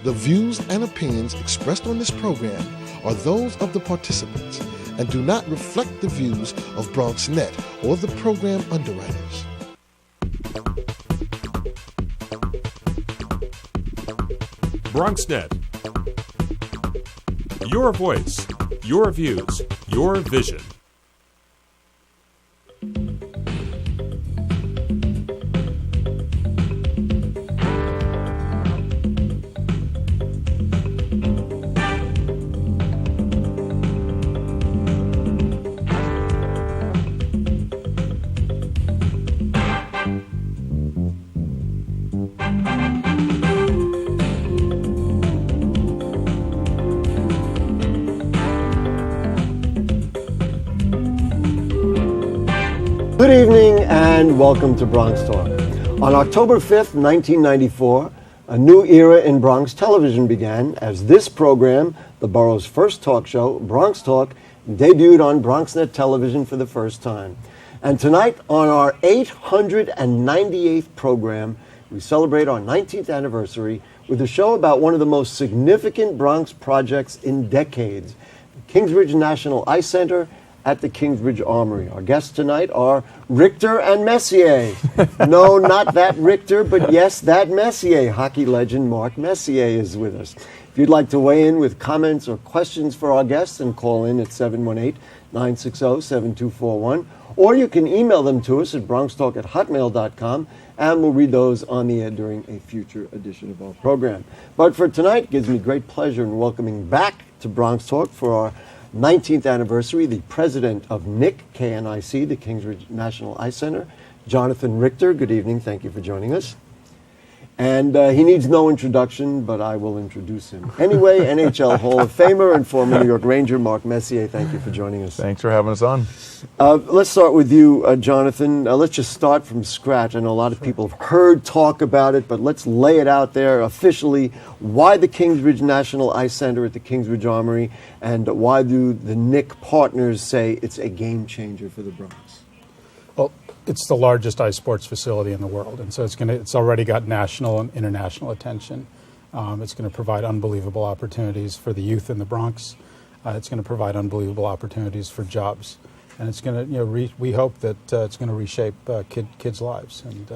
The views and opinions expressed on this program are those of the participants and do not reflect the views of BronxNet or the program underwriters. BronxNet. Your voice, your views, your vision. Good evening and welcome to BronxTalk. On October 5th, 1994, a new era in Bronx television began as this program, the borough's first talk show, BronxTalk, debuted on BronxNet television for the first time. And tonight, on our 898th program, we celebrate our 19th anniversary with a show about one of the most significant Bronx projects in decades, the Kingsbridge National Ice Center at the Kingsbridge Armory. Our guests tonight are Richter and Messier. No, not that Richter, but yes, that Messier. Hockey legend Mark Messier is with us. If you'd like to weigh in with comments or questions for our guests, then call in at 718-960-7241, or you can email them to us at bronxtalk@hotmail.com, and we'll read those on the air during a future edition of our program. But for tonight, it gives me great pleasure in welcoming back to Bronx Talk for our 19th anniversary, the president of NIC, K-N-I-C, the Kingsbridge National Ice Center, Jonathan Richter. Good evening. Thank you for joining us. And he needs no introduction, but I will introduce him. Anyway, NHL Hall of Famer and former New York Ranger Mark Messier, thank you for joining us. Thanks for having us on. Let's start with you, Jonathan. Let's just start from scratch. I know a lot of people have heard talk about it, but let's lay it out there officially. Why the Kingsbridge National Ice Center at the Kingsbridge Armory, and why do the NIC partners say it's a game changer for the Bronx? Well, it's the largest ice sports facility in the world, and so it's already got national and international attention. It's going to provide unbelievable opportunities for the youth in the Bronx. It's going to provide unbelievable opportunities for jobs, and it's going to, we hope that it's going to reshape kids' lives, and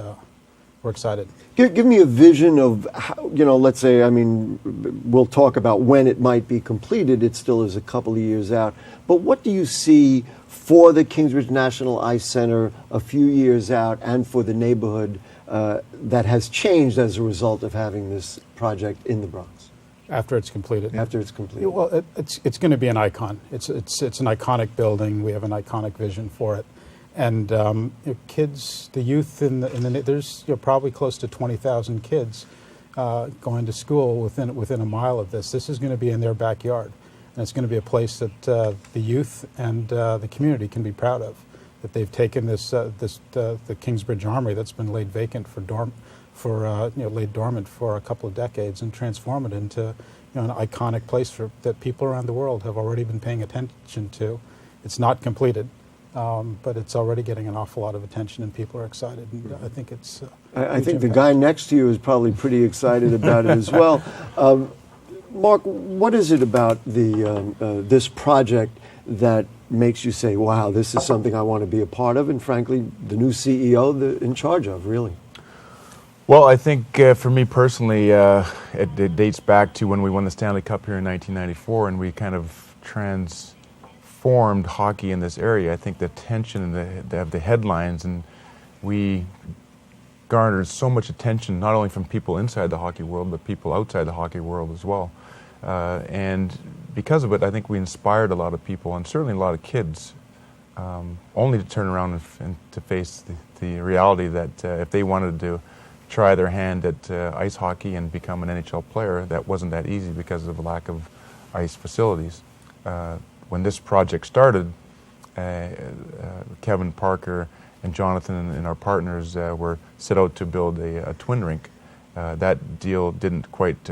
we're excited. Give me a vision of how, let's say, we'll talk about when it might be completed. It still is a couple of years out, but what do you see for the Kingsbridge National Ice Center a few years out, and for the neighborhood that has changed as a result of having this project in the Bronx? After it's completed. After it's completed. Well, it's going to be an icon. It's an iconic building. We have an iconic vision for it, and kids, the youth there's probably close to 20,000 kids going to school within a mile of this. This is going to be in their backyard. And it's going to be a place that the youth and the community can be proud of, that they've taken the Kingsbridge Armory that's been laid vacant laid dormant for a couple of decades, and transform it into an iconic place that people around the world have already been paying attention to. It's not completed, but it's already getting an awful lot of attention, and people are excited. And I think it's. I think the guy next to you is probably pretty excited about it as well. Mark, what is it about this project that makes you say, wow, this is something I want to be a part of, and frankly, the new CEO in charge of, really? Well, I think for me personally, it dates back to when we won the Stanley Cup here in 1994, and we kind of transformed hockey in this area. I think the attention of the headlines, and we garnered so much attention, not only from people inside the hockey world, but people outside the hockey world as well. And because of it, I think we inspired a lot of people, and certainly a lot of kids, only to turn around and to face the reality that if they wanted to try their hand at ice hockey and become an NHL player, that wasn't that easy because of the lack of ice facilities. When this project started, Kevin Parker and Jonathan and our partners were set out to build a twin rink. That deal didn't quite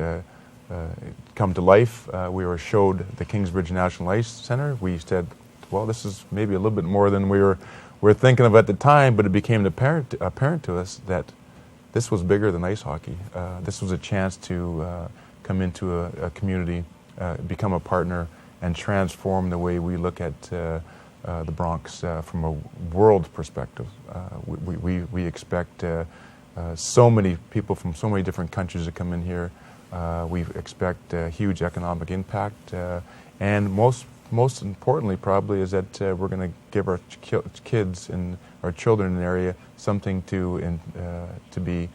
come to life. We were showed the Kingsbridge National Ice Center. We said, well, this is maybe a little bit more than we were thinking of at the time, but it became apparent to us that this was bigger than ice hockey. This was a chance to come into a community, become a partner, and transform the way we look at the Bronx from a world perspective. We expect so many people from so many different countries to come in here. We expect huge economic impact, and most importantly probably is that we're going to give our kids and our children in the area something to be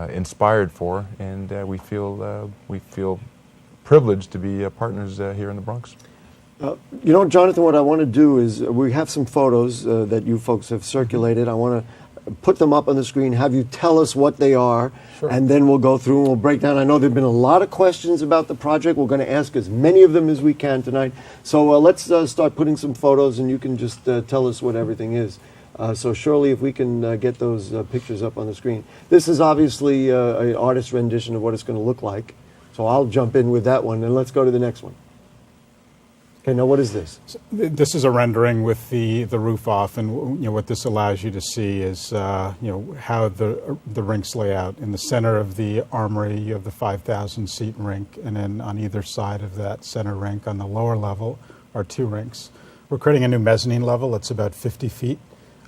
inspired for, and we feel privileged to be partners here in the Bronx. You know, Jonathan, what I want to do is we have some photos that you folks have circulated. I want to put them up on the screen, have you tell us what they are, Sure. and then we'll go through and we'll break down. I know there have been a lot of questions about the project. We're going to ask as many of them as we can tonight. So let's start putting some photos, and you can just tell us what everything is. So Shirley, if we can get those pictures up on the screen. This is obviously an artist's rendition of what it's going to look like. So I'll jump in with that one, and let's go to the next one. Okay, now what is this? This is a rendering with the roof off, and what this allows you to see is how the rinks lay out. In the center of the Armory, you have the 5,000-seat rink, and then on either side of that center rink, on the lower level, are 2 rinks. We're creating a new mezzanine level that's about 50 feet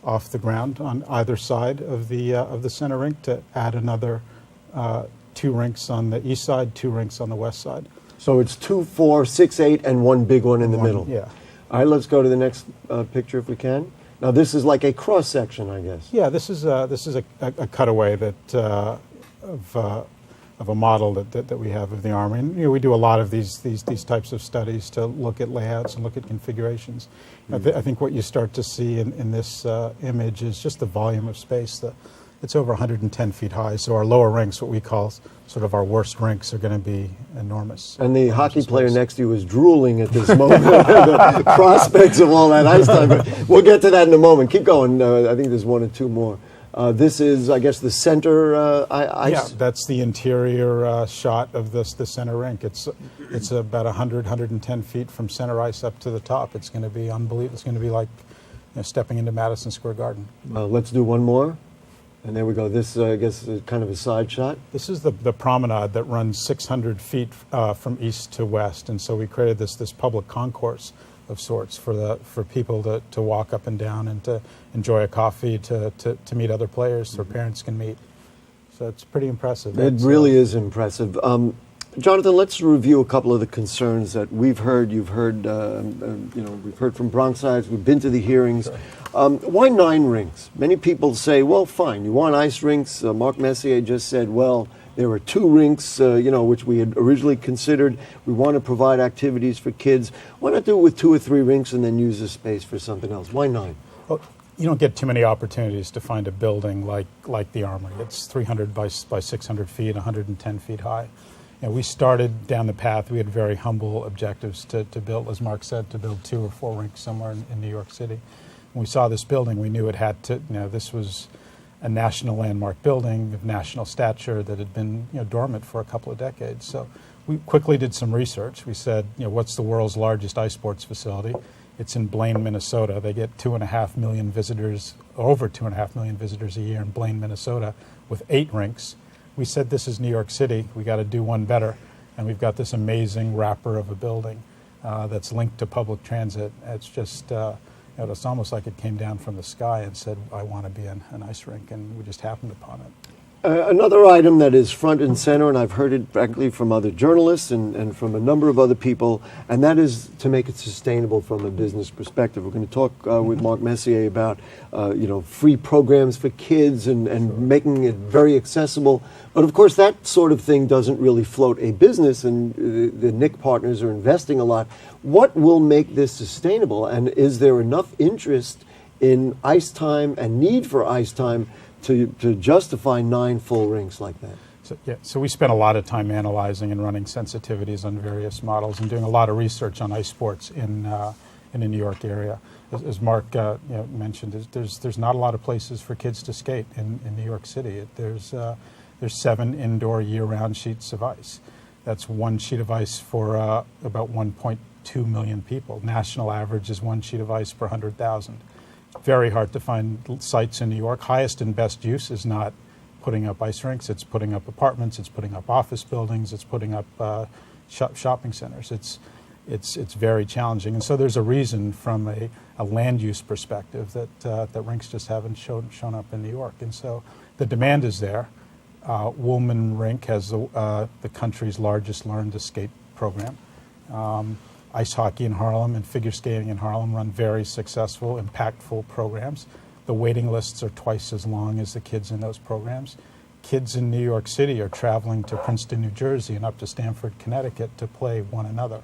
off the ground on either side of the center rink to add another 2 rinks on the east side, 2 rinks on the west side. So it's 2, 4, 6, 8, and one big one in the middle. Yeah. All right, let's go to the next picture if we can. Now this is like a cross section, I guess. Yeah, this is a cutaway that of a model that we have of the Armory. And we do a lot of these types of studies to look at layouts and look at configurations. Mm-hmm. I think what you start to see in this image is just the volume of space. It's over 110 feet high, so our lower rinks, what we call sort of our worst rinks, are going to be enormous. And the hockey player next to you is drooling at this moment. The prospects of all that ice time. But we'll get to that in a moment. Keep going. I think there's 1 or 2 more. This is, I guess, the center ice? Yeah, that's the interior shot of the center rink. It's about 110 feet from center ice up to the top. It's going to be unbelievable. It's going to be like stepping into Madison Square Garden. Let's do one more. And there we go. This, I guess, is kind of a side shot. This is the promenade that runs 600 feet from east to west, and so we created this public concourse of sorts for people to walk up and down and to enjoy a coffee, to meet other players, so parents can meet. So it's pretty impressive. It really is impressive. Jonathan, let's review a couple of the concerns that we've heard. You've heard, we've heard from Bronxites. We've been to the hearings. Sure. Why 9 rinks? Many people say, well, fine, you want ice rinks. Mark Messier just said, well, there are 2 rinks, which we had originally considered. We want to provide activities for kids. Why not do it with 2 or 3 rinks and then use the space for something else? Why 9? Well, you don't get too many opportunities to find a building like the Armory. It's 300 by 600 feet, 110 feet high. We started down the path. We had very humble objectives to build, as Mark said, to build 2 or 4 rinks somewhere in New York City. When we saw this building, we knew it had to, this was a national landmark building of national stature that had been dormant for a couple of decades. So we quickly did some research. We said, what's the world's largest ice sports facility? It's in Blaine, Minnesota. They get 2.5 million visitors, over 2.5 million visitors a year in Blaine, Minnesota, with 8 rinks. We said, this is New York City. We got to do one better. And we've got this amazing wrapper of a building that's linked to public transit. It's just, it's almost like it came down from the sky and said, I want to be an ice rink, and we just happened upon it. Another item that is front and center, and I've heard it frankly from other journalists and from a number of other people, and that is to make it sustainable from a business perspective. We're going to talk with Mark Messier about free programs for kids and making it very accessible. But of course, that sort of thing doesn't really float a business, and the Nick partners are investing a lot. What will make this sustainable, and is there enough interest in ice time and need for ice time to justify 9 full rinks like that? So we spent a lot of time analyzing and running sensitivities on various models and doing a lot of research on ice sports in the New York area. As Mark mentioned, there's not a lot of places for kids to skate in New York City. There's 7 indoor year-round sheets of ice. That's 1 sheet of ice for about 1.2 million people. National average is 1 sheet of ice per 100,000. Very hard to find sites in New York. Highest and best use is not putting up ice rinks, it's putting up apartments, it's putting up office buildings, it's putting up shopping centers. It's very challenging, and so there's a reason from a land use perspective that rinks just haven't shown up in New York, and so the demand is there. Woolman Rink has the country's largest learn to skate program. Ice hockey in Harlem and figure skating in Harlem run very successful, impactful programs. The waiting lists are twice as long as the kids in those programs. Kids in New York City are traveling to Princeton, New Jersey and up to Stamford, Connecticut to play one another.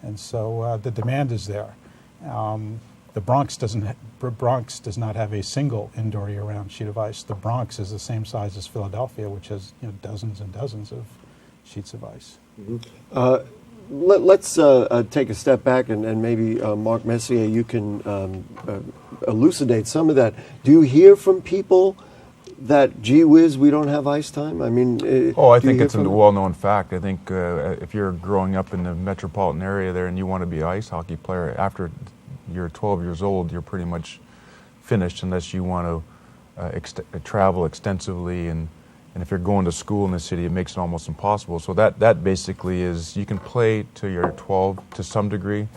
And so the demand is there. The Bronx does not have a single indoor year-round sheet of ice. The Bronx is the same size as Philadelphia, which has dozens and dozens of sheets of ice. Mm-hmm. Let's take a step back and maybe, Mark Messier, you can elucidate some of that. Do you hear from people that, gee whiz, we don't have ice time? I mean, I think it's a well-known fact. I think if you're growing up in the metropolitan area there and you want to be an ice hockey player, after you're 12 years old, you're pretty much finished unless you want to travel extensively, and if you're going to school in the city, it makes it almost impossible. So that basically is, you can play till you're 12 to some degree.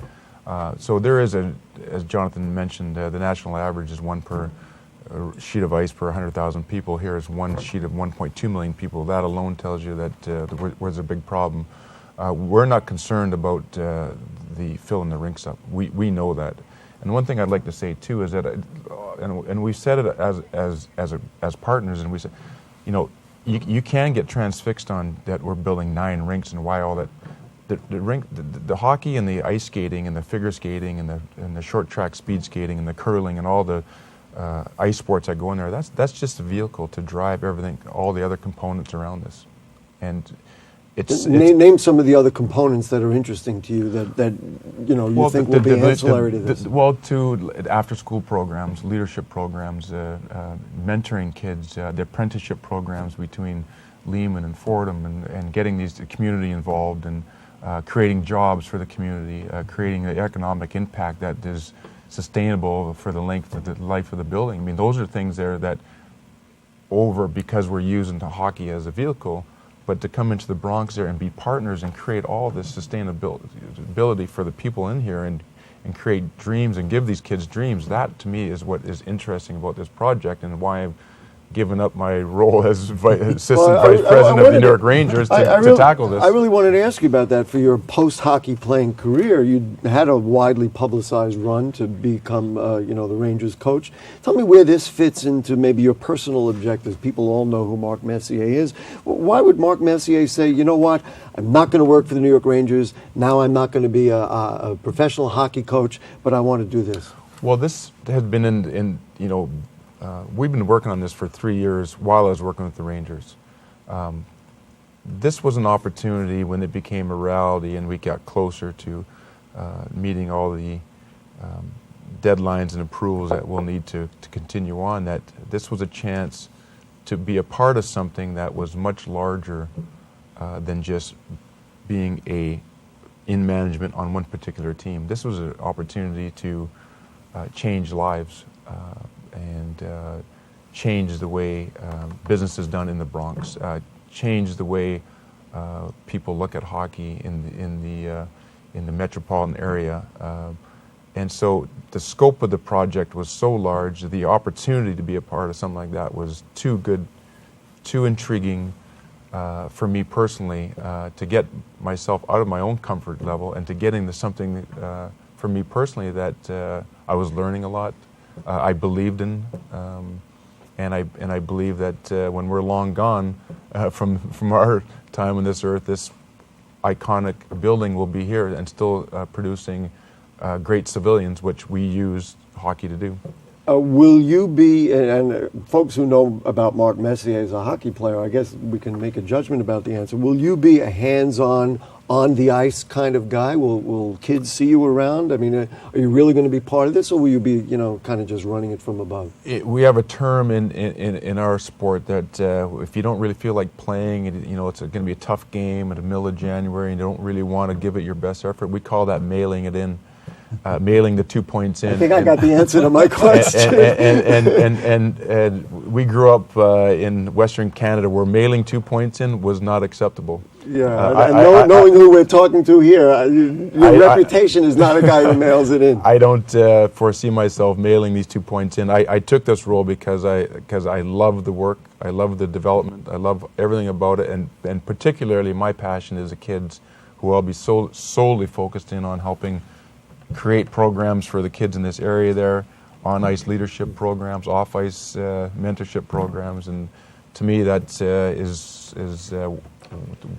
So there is as Jonathan mentioned, the national average is one per sheet of ice per 100,000 people. Here is one sheet of 1.2 million people. That alone tells you that there's a big problem. We're not concerned about the filling the rinks up. We know that. And one thing I'd like to say too is that, and we said it as partners, and we said, you can get transfixed on that we're building 9 rinks and why all that. The hockey and the ice skating and the figure skating and the short track speed skating and the curling and all the ice sports that go in there, that's just a vehicle to drive everything, all the other components around this. And name some of the other components that are interesting to you that you think will be ancillary to this. To after-school programs, leadership programs, mentoring kids, the apprenticeship programs between Lehman and Fordham, and getting the community involved, and creating jobs for the community, creating the economic impact that is sustainable for the length of the life of the building. I mean, those are things there that because we're using the hockey as a vehicle, but to come into the Bronx there and be partners and create all this sustainability for the people in here and create dreams and give these kids dreams, that to me is what is interesting about this project and why I've given up my role as assistant vice president of the New York Rangers to tackle this. I really wanted to ask you about that. For your post-hockey playing career, you had a widely publicized run to become, the Rangers coach. Tell me where this fits into maybe your personal objectives. People all know who Mark Messier is. Why would Mark Messier say, you know what, I'm not going to work for the New York Rangers, now I'm not going to be a professional hockey coach, but I want to do this? Well, this has been we've been working on this for 3 years while I was working with the Rangers. This was an opportunity when it became a reality and we got closer to meeting all the deadlines and approvals that we'll need to continue on, that this was a chance to be a part of something that was much larger than just being in management on one particular team. This was an opportunity to change lives and change the way business is done in the Bronx, change the way people look at hockey in the metropolitan area. And so the scope of the project was so large, the opportunity to be a part of something like that was too good, too intriguing for me personally to get myself out of my own comfort level and to get into something for me personally that I was learning a lot. I believed in, and I believe that when we're long gone from our time on this earth, this iconic building will be here and still producing great civilians, which we use hockey to do. Will you be, and folks who know about Mark Messier as a hockey player, I guess we can make a judgment about the answer. Will you be a hands-on, on-the-ice kind of guy? Will kids see you around? I mean, are you really going to be part of this, or will you be, kind of just running it from above? We have a term in our sport that if you don't really feel like playing, it's going to be a tough game in the middle of January, and you don't really want to give it your best effort, we call that mailing it in. mailing the 2 points in. I think I got the answer to my question. And we grew up in Western Canada where mailing 2 points in was not acceptable. Yeah, knowing who we're talking to here, your reputation is not a guy who mails it in. I don't foresee myself mailing these 2 points in. I took this role because I love the work, I love the development, I love everything about it, and particularly my passion is the kids, who I'll be solely focused in on helping create programs for the kids in this area there, on-ice leadership programs, off-ice mentorship programs, and to me that is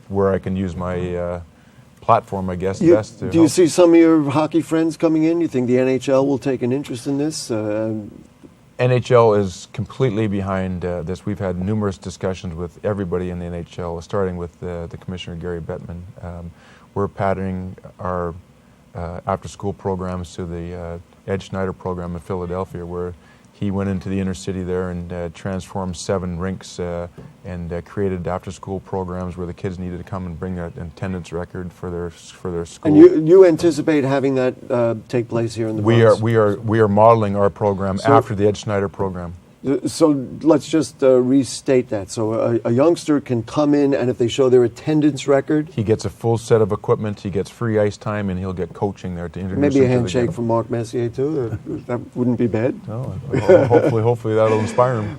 where I can use my platform, I guess, best to Do you see some of your hockey friends coming in? You think the NHL will take an interest in this? NHL is completely behind this. We've had numerous discussions with everybody in the NHL, starting with the Commissioner, Gary Bettman. We're patterning our after-school programs to the Ed Schneider program in Philadelphia, where he went into the inner city there and transformed 7 rinks and created after-school programs where the kids needed to come and bring an attendance record for their school. And you anticipate having that take place here in the Bronx? We are modeling our program after the Ed Schneider program. So let's just restate that. So a youngster can come in, and if they show their attendance record, he gets a full set of equipment, he gets free ice time, and he'll get coaching there to introduce maybe him a handshake to from Mark Messier too. That wouldn't be bad. No, hopefully that'll inspire him.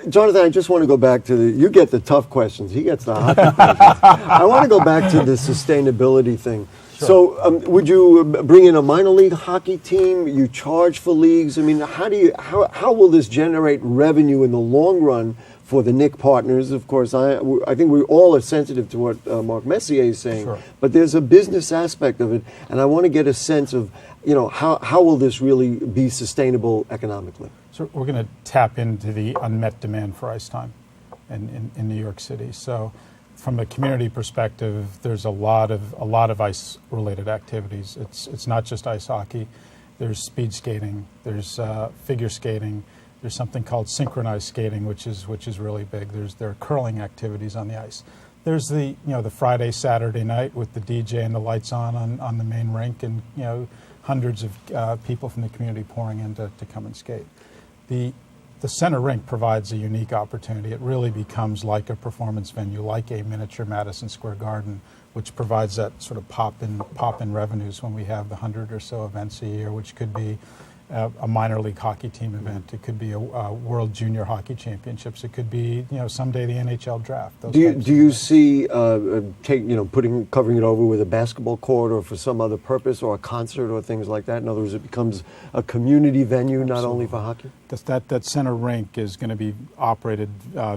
Jonathan, I just want to go back to you get the tough questions. He gets the hockey questions. I want to go back to the sustainability thing. Sure. So, would you bring in a minor league hockey team? You charge for leagues. I mean, how will this generate revenue in the long run for the Nick partners? Of course, I think we all are sensitive to what Mark Messier is saying, sure. But there's a business aspect of it, and I want to get a sense of, how will this really be sustainable economically? So we're going to tap into the unmet demand for ice time in New York City. So, from a community perspective, there's a lot of ice-related activities. It's not just ice hockey. There's speed skating. There's figure skating. There's something called synchronized skating, which is really big. There are curling activities on the ice. There's the Friday, Saturday night with the DJ and the lights on the main rink, and hundreds of people from the community pouring in to come and skate. The center rink provides a unique opportunity. It really becomes like a performance venue, like a miniature Madison Square Garden, which provides that sort of pop in revenues when we have the 100 or so events a year, which could be a minor league hockey team event. It could be a World Junior Hockey Championships. It could be someday the NHL draft. Do you see covering it over with a basketball court or for some other purpose, or a concert or things like that? In other words, it becomes a community venue. Absolutely. Not only for hockey. That center rink is going to be operated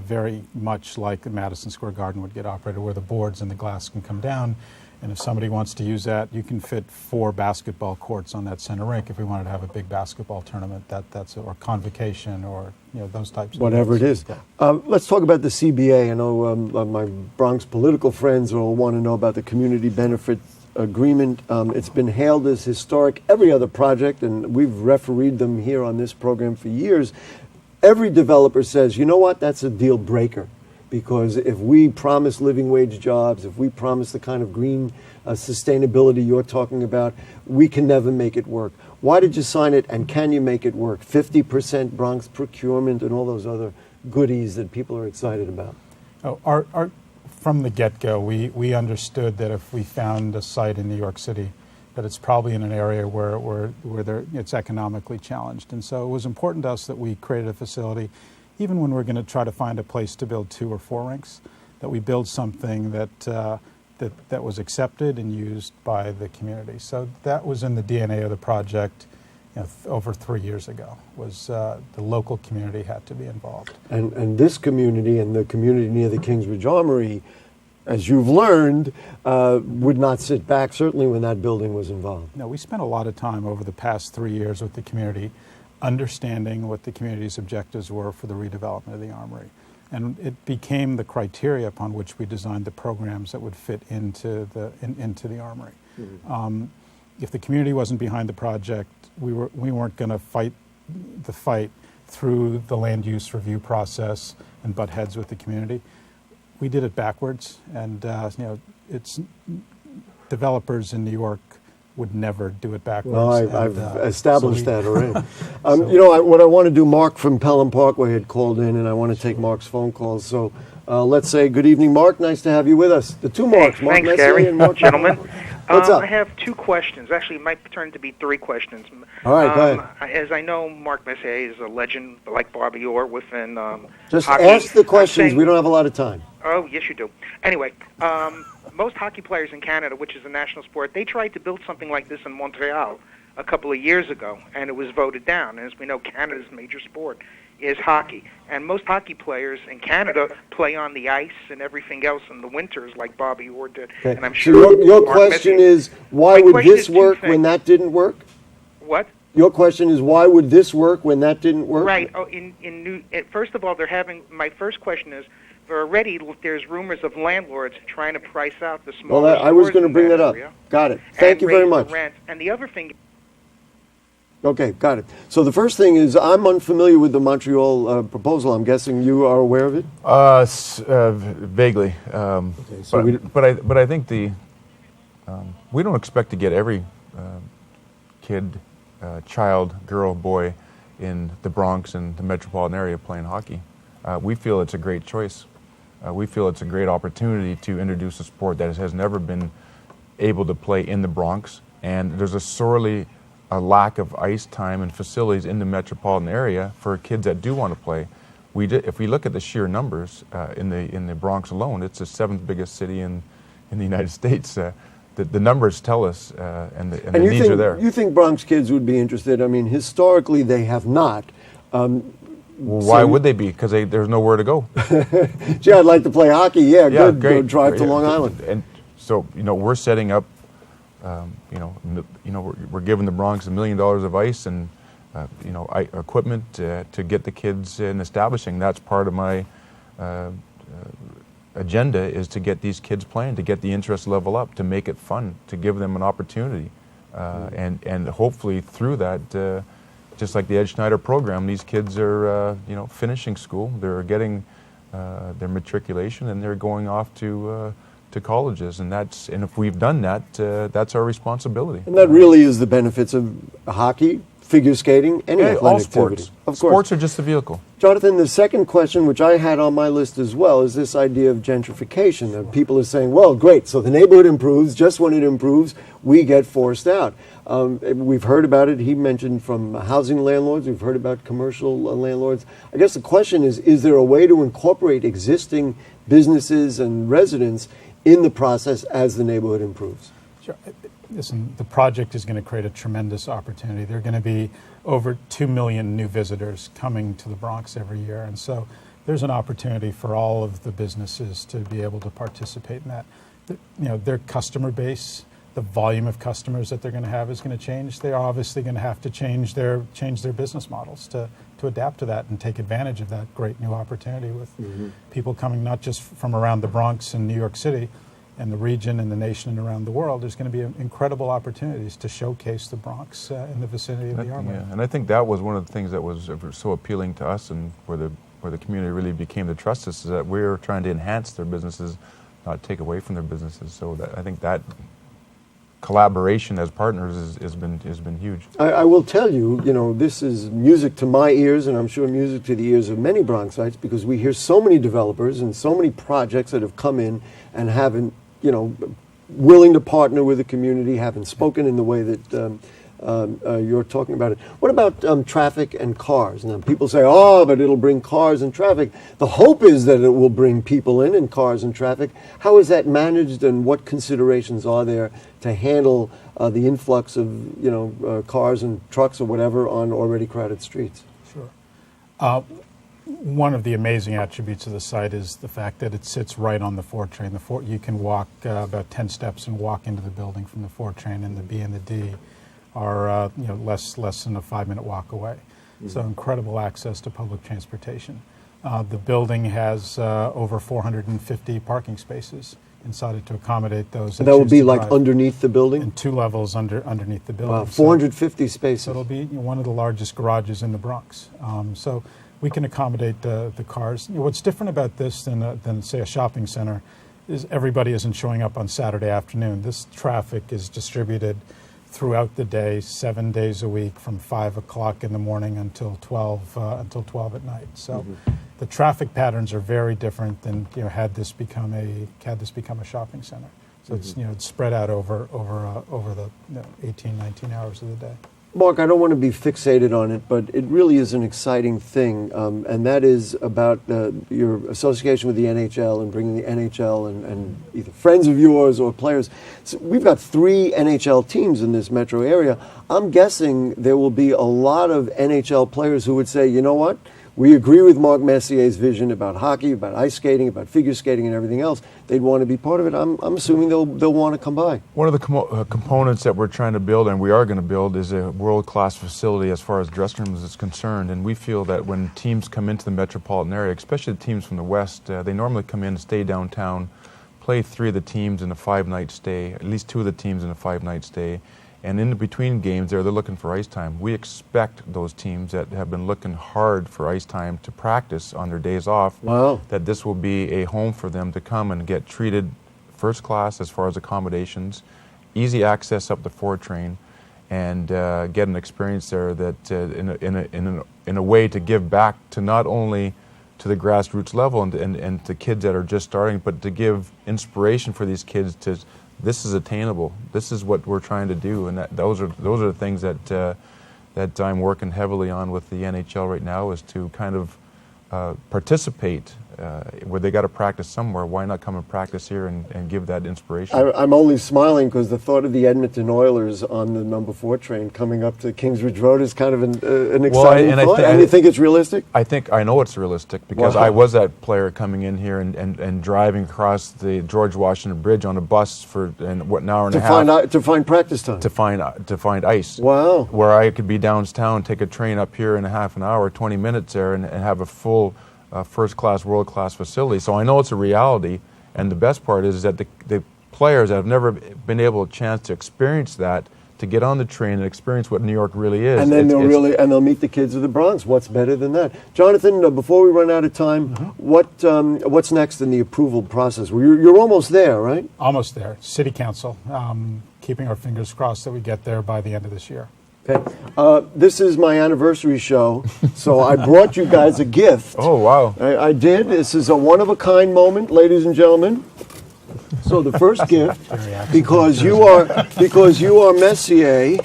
very much like the Madison Square Garden would get operated, where the boards and the glass can come down. And if somebody wants to use that, you can fit 4 basketball courts on that center rink. If we wanted to have a big basketball tournament, or convocation, or those types of whatever events. It is. Yeah. Let's talk about the CBA. I know my Bronx political friends will want to know about the community benefit agreement. It's been hailed as historic. Every other project, and we've refereed them here on this program for years. Every developer says, you know what, that's a deal breaker. Because if we promise living wage jobs, if we promise the kind of green sustainability you're talking about, we can never make it work. Why did you sign it, and can you make it work? 50% Bronx procurement and all those other goodies that people are excited about. From the get-go, we understood that if we found a site in New York City, that it's probably in an area where it's economically challenged. And so it was important to us that we created a facility, even when we're going to try to find a place to build 2 or 4 rinks, that we build something that was accepted and used by the community. So that was in the DNA of the project over 3 years ago, was the local community had to be involved. And this community and the community near the Kingsbridge Armory, as you've learned, would not sit back, certainly when that building was involved. No, we spent a lot of time over the past 3 years with the community understanding what the community's objectives were for the redevelopment of the Armory. And it became the criteria upon which we designed the programs that would fit into the Armory. Mm-hmm. If the community wasn't behind the project, we weren't going to fight the fight through the land use review process and butt heads with the community. We did it backwards, and it's developers in New York would never do it backwards. Well, I've established so that already. What I want to do, Mark from Pelham Parkway had called in, and I want to take Mark's phone calls. So let's say good evening, Mark. Nice to have you with us. The two Marks, Mark Thanks, Messier Gary. and Mark. Gentlemen. What's up? I have two questions. Actually, it might turn to be three questions. All right, go ahead. As I know, Mark Messier is a legend like Bobby Orr within Just hockey. ask the questions. We don't have a lot of time. Oh, yes, you do. Anyway, most hockey players in Canada, which is a national sport, they tried to build something like this in Montreal a couple of years ago, and it was voted down. And as we know, Canada's major sport is hockey. And most hockey players in Canada play on the ice and everything else in the winters like Bobby Orr did. Okay. And I'm So sure your Mark question Messier- is, why My would question this is two work when things. that didn't work? What? Your question is, why would this work when that didn't work? Right. Oh, first of all, my first question is, there's rumors of landlords trying to price out the smaller Well, I was stores going to in bring that up. area Got it. Thank and you very raise the much. rent. And the other thing, Okay, got it. So the first thing is, I'm unfamiliar with the Montreal proposal. I'm guessing you are aware of it? Vaguely. So but I think we don't expect to get every kid, child, girl, boy in the Bronx and the metropolitan area playing hockey. We feel it's a great choice. We feel it's a great opportunity to introduce a sport that has never been able to play in the Bronx, and there's a lack of ice time and facilities in the metropolitan area for kids that do want to play. If we look at the sheer numbers in the Bronx alone, it's the 7th biggest city in the United States. The numbers tell us, and the needs are there. You think Bronx kids would be interested? I mean, historically they have not. Well, why would they be? Because there's nowhere to go. Gee, I'd like to play hockey. Yeah, good. Great. Go drive to Yeah. Long Island. And so, we're setting up. We're giving the Bronx $1 million of ice and equipment to get the kids in establishing. That's part of my agenda, is to get these kids playing, to get the interest level up, to make it fun, to give them an opportunity, and hopefully through that. Just like the Ed Schneider program, these kids are, finishing school. They're getting their matriculation, and they're going off to colleges. And if we've done that, that's our responsibility. And that really is the benefits of hockey, figure skating, any athletic all activity. sports. Of course. Sports are just the vehicle. Jonathan, the second question, which I had on my list as well, is this idea of gentrification. That people are saying, well, great, so the neighborhood improves. Just when it improves, we get forced out. We've heard about it. He mentioned from housing landlords. We've heard about commercial landlords. I guess the question is there a way to incorporate existing businesses and residents in the process as the neighborhood improves? Sure. Listen, the project is going to create a tremendous opportunity. There are going to be over 2 million new visitors coming to the Bronx every year, and so there's an opportunity for all of the businesses to be able to participate in that. Their customer base, the volume of customers that they're going to have is going to change. They are obviously going to have to change their business models to adapt to that and take advantage of that great new opportunity with people coming not just from around the Bronx and New York City and the region and the nation and around the world. There's going to be incredible opportunities to showcase the Bronx in the vicinity of the Armory. Yeah, and I think that was one of the things that was so appealing to us, and where the community really became to trust us, is that we're trying to enhance their businesses, not take away from their businesses. So I think that collaboration as partners has been huge. I will tell you, this is music to my ears, and I'm sure music to the ears of many Bronxites, because we hear so many developers and so many projects that have come in and haven't, willing to partner with the community, haven't spoken in the way that you're talking about it. What about traffic and cars? Now, people say, but it'll bring cars and traffic. The hope is that it will bring people in cars and traffic. How is that managed, and what considerations are there to handle the influx of, cars and trucks or whatever on already crowded streets? Sure. One of the amazing attributes of the site is the fact that it sits right on the 4 train. You can walk about 10 steps and walk into the building from the 4 train, and the B and the D are less than a 5-minute walk away. So incredible access to public transportation. The building has over 450 parking spaces inside it to accommodate those. And that would be like underneath the building? And 2 levels underneath the building. Wow, 450 spaces. So it'll be one of the largest garages in the Bronx. So we can accommodate the cars. What's different about this than say a shopping center is everybody isn't showing up on Saturday afternoon. This traffic is distributed throughout the day, 7 days a week, from 5 o'clock in the morning until 12 at night. So the traffic patterns are very different than had this become a shopping center. So it's it's spread out over the 18, 19 hours of the day. Mark, I don't want to be fixated on it, but it really is an exciting thing, and that is about your association with the NHL and bringing the NHL and either friends of yours or players. So we've got 3 NHL teams in this metro area. I'm guessing there will be a lot of NHL players who would say, you know what? We agree with Mark Messier's vision about hockey, about ice skating, about figure skating, and everything else. They'd want to be part of it. I'm assuming they'll want to come by. One of the components that we're trying to build, and we are going to build, is a world-class facility as far as dressing rooms is concerned. And we feel that when teams come into the metropolitan area, especially the teams from the West, they normally come in and stay downtown, play 3 of the teams in a 5-night stay, at least 2 of the teams in a 5-night stay. And in between games they're looking for ice time. We expect those teams that have been looking hard for ice time to practice on their days off, that this will be a home for them to come and get treated first class as far as accommodations, easy access up the 4 train, and get an experience there that in a way to give back to not only to the grassroots level and to kids that are just starting, but to give inspiration for these kids to this is attainable. This is what we're trying to do, and those are the things that I'm working heavily on with the NHL right now, is to kind of participate where they got to practice somewhere. Why not come and practice here and give that inspiration? I'm only smiling because the thought of the Edmonton Oilers on the number 4 train coming up to Kingsbridge Road is kind of an exciting thought. And you think it's realistic? I know it's realistic because I was that player coming in here and driving across the George Washington Bridge on a bus for an hour and a half to find practice time, to find ice. Wow! Where I could be downtown, take a train up here in a half an hour, 20 minutes there, and have a full first-class, world-class facility. So I know it's a reality, and the best part is that the players that have never been able a chance to experience that, to get on the train and experience what New York really is. And then they'll meet the kids of the Bronx. What's better than that? Jonathan, before we run out of time, what's next in the approval process? You're almost there, right? Almost there. City Council, keeping our fingers crossed that we get there by the end of this year. Okay. This is my anniversary show, so I brought you guys a gift. Oh, wow. I did. This is a one-of-a-kind moment, ladies and gentlemen. So the first gift, because you are Messier,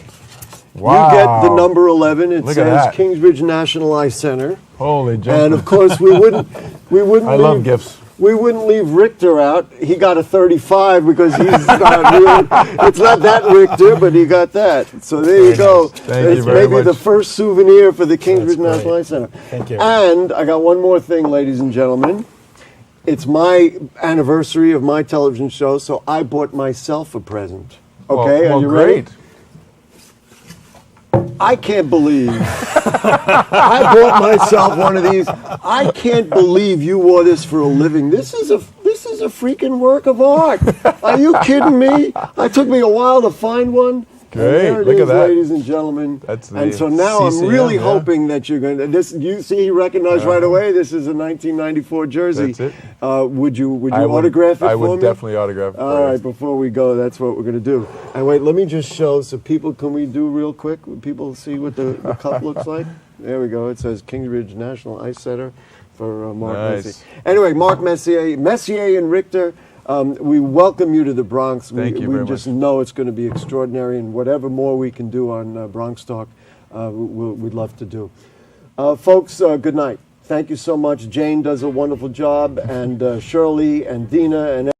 wow. You get the number 11. It says Kingsbridge National Ice Center. Holy jump. And of course we wouldn't I love gifts. We wouldn't leave Richter out. He got a 35 because he's not really, it's not that Richter, but he got that. So there you go. Thank you very maybe much. the first souvenir for the Kingsbridge National Ice Center. Thank you. And I got one more thing, ladies and gentlemen. It's my anniversary of my television show, so I bought myself a present. Okay, well, are you great. ready? I can't believe I bought myself one of these. I can't believe you wore this for a living. This is a freaking work of art. Are you kidding me? It took me a while to find one. Great, and there it look is, at that, ladies and gentlemen. And so now CCM, I'm really hoping that you're going to. This, you see, he recognized right away. This is a 1994 jersey. That's it. Would you autograph it for me? I would definitely autograph it. All right, before we go, that's what we're going to do. And wait, let me just show so people. Can we do real quick? People see what the cup looks like. There we go. It says Kingsbridge National Ice Center for Mark Messier. Anyway, Mark Messier and Richter. We welcome you to the Bronx. Thank you very much. We just know it's going to be extraordinary, and whatever more we can do on Bronx Talk, we'd love to do. Folks, good night. Thank you so much. Jane does a wonderful job, and Shirley and Dina and